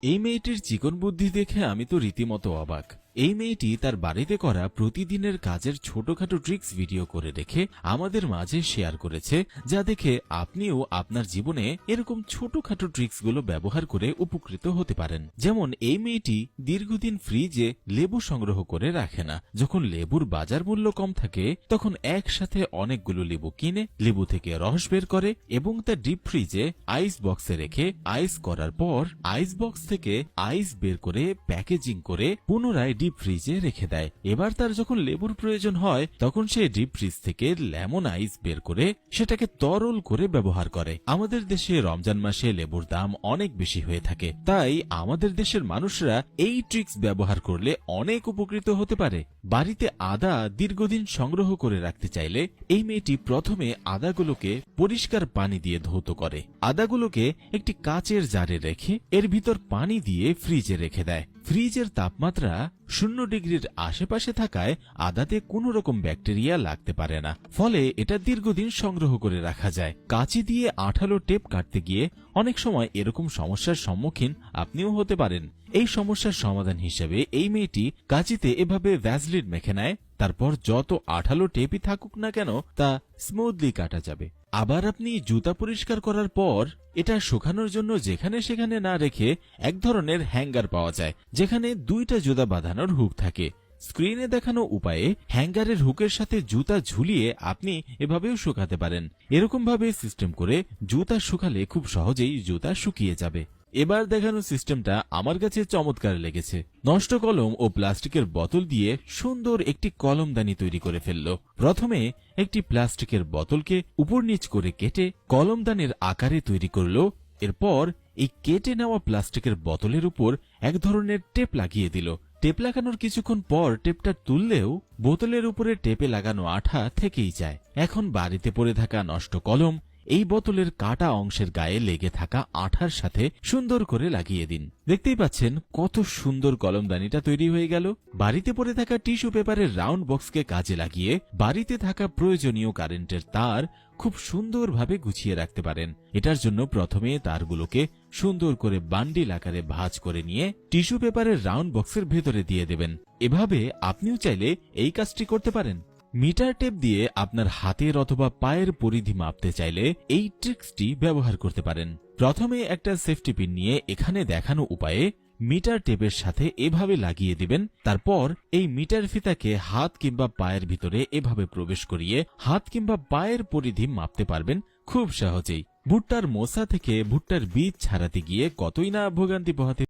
এই মেয়েটির চিকন বুদ্ধি দেখে আমি তো রীতিমতো অবাক। এই মেয়েটি তার বাড়িতে করা প্রতিদিনের কাজের ছোটখাটো ট্রিক্স ভিডিও করে রেখে আমাদের মাঝে শেয়ার করেছে, যা দেখে আপনিও আপনার জীবনে এরকম ছোটখাটো ট্রিক্সগুলো ব্যবহার করে উপকৃত হতে পারেন। যেমন এই মেয়েটি দীর্ঘদিন ফ্রিজে লেবু সংগ্রহ করে রাখে না। যখন লেবুর বাজার মূল্য কম থাকে তখন একসাথে অনেকগুলো লেবু কিনে লেবু থেকে রস বের করে এবং তা ডিপ ফ্রিজে আইস বক্সে রেখে আইস করার পর আইস বক্স থেকে আইস বের করে প্যাকেজিং করে পুনরায় ডিপ ফ্রিজে রেখে দেয়। এবার তার যখন লেবুর প্রয়োজন হয় তখন সে ডিপ ফ্রিজ থেকে লেমন আইস বের করে সেটাকে তরল করে ব্যবহার করে। আমাদের দেশে রমজান মাসে লেবুর দাম অনেক বেশি হয়ে থাকে, তাই আমাদের দেশের মানুষরা এই ট্রিক্স ব্যবহার করলে অনেক উপকৃত হতে পারে। বাড়িতে আদা দীর্ঘদিন সংগ্রহ করে রাখতে চাইলে এই মেয়েটি প্রথমে আদাগুলোকে পরিষ্কার পানি দিয়ে ধৌত করে। আদাগুলোকে একটি কাচের জারে রেখে এর ভিতর পানি দিয়ে ফ্রিজে রেখে দেয়। ফ্রিজের তাপমাত্রা 0 ডিগ্রির আশেপাশে থাকায় আদাতে কোনো রকম ব্যাকটেরিয়া লাগতে পারে না, ফলে এটা দীর্ঘদিন সংগ্রহ করে রাখা যায়। কাঁচি দিয়ে আঠালো টেপ কাটতে গিয়ে অনেক সময় এরকম সমস্যার সম্মুখীন আপনিও হতে পারেন। এই সমস্যার সমাধান হিসেবে এই মেয়েটি কাঁচিতে এভাবে ভ্যাসলিন মেখে নেয়, তারপর যত আঠালো টেপই থাকুক না কেন তা স্মুথলি কাটা যাবে। আবার আপনি জুতা পরিষ্কার করার পর এটা শুকানোর জন্য যেখানে সেখানে না রেখে এক ধরনের হ্যাঙ্গার পাওয়া যায়, যেখানে 2টা জুতা বাঁধানোর হুক থাকে। স্ক্রিনে দেখানো উপায়ে হ্যাঙ্গারের হুকের সাথে জুতা ঝুলিয়ে আপনি এভাবেও শুকাতে পারেন। এরকম ভাবে সিস্টেম করে জুতা শুকালে খুব সহজেই জুতা শুকিয়ে যাবে। এবার দেখানো সিস্টেমটা আমার কাছে চমৎকার লেগেছে। নষ্ট কলম ও প্লাস্টিকের বোতল দিয়ে সুন্দর একটি কলমদানি তৈরি করে ফেলল। প্রথমে একটি প্লাস্টিকের বোতলকে উপর নিচ করে কেটে কলমদানির আকারে তৈরি করল। এরপর এই কেটে নেওয়া প্লাস্টিকের বোতলের উপর এক ধরনের টেপ লাগিয়ে দিল। টেপ লাগানোর কিছুক্ষণ পর টেপটা তুললেও বোতলের উপরে টেপে লাগানো আঠা থেকেই যায়। এখন বাড়িতে পড়ে থাকা নষ্ট কলম এই বোতলের কাটা অংশের গায়ে লেগে থাকা আঠার সাথে সুন্দর করে লাগিয়ে দিন। দেখতেই পাচ্ছেন কত সুন্দর কলমদানিটা তৈরি হয়ে গেল। বাড়িতে পড়ে থাকা টিস্যু পেপারের রাউন্ড বক্সকে কাজে লাগিয়ে বাড়িতে থাকা প্রয়োজনীয় কারেন্টের তার খুব সুন্দরভাবে গুছিয়ে রাখতে পারেন। এটার জন্য প্রথমে তারগুলোকে সুন্দর করে বান্ডিল আকারে ভাঁজ করে নিয়ে টিস্যু পেপারের রাউন্ড বক্সের ভেতরে দিয়ে দেবেন। এভাবে আপনিও চাইলে এই কাজটি করতে পারেন। মিটার টেপ দিয়ে আপনার হাতের অথবা পায়ের পরিধি মাপতে চাইলে এই ট্রিক্সটি ব্যবহার করতে পারেন। প্রথমে একটা সেফটি পিন নিয়ে এখানে দেখানো উপায়ে মিটার টেপের সাথে এভাবে লাগিয়ে দিবেন। তারপর এই মিটার ফিতাকে হাত কিংবা পায়ের ভিতরে এভাবে প্রবেশ করিয়ে হাত কিংবা পায়ের পরিধি মাপতে পারবেন খুব সহজেই। ভুট্টার মোসা থেকে ভুট্টার বীজ ছাড়াতে গিয়ে কতই না ভোগান্তি পোহাতে